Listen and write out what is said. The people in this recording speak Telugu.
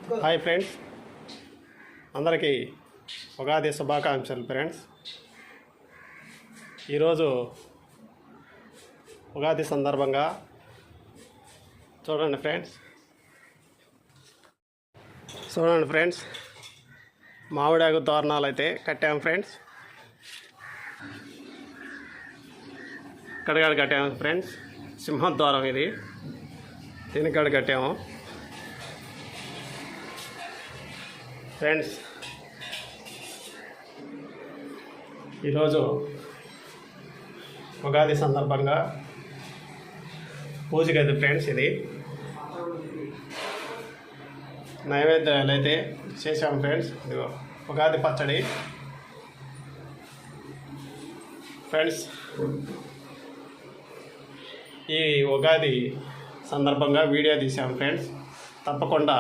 హాయ్ ఫ్రెండ్స్, అందరికీ ఉగాది శుభాకాంక్షలు ఫ్రెండ్స్. ఈరోజు ఉగాది సందర్భంగా చూడండి ఫ్రెండ్స్, మామిడాకు తోరణాలు అయితే కట్టాము ఫ్రెండ్స్. ఇక్కడికాడ కట్టాము ఫ్రెండ్స్. సింహద్వారం ఇది, దీనికాడ కట్టాము ఫ్రెండ్స్. ఈరోజు ఉగాది సందర్భంగా పూజ గది ఫ్రెండ్స్. ఇది నైవేద్యాలు అయితే చేసాము ఫ్రెండ్స్. ఇదిగో ఉగాది పచ్చడి ఫ్రెండ్స్. ఈ ఉగాది సందర్భంగా వీడియో తీసాము ఫ్రెండ్స్. తప్పకుండా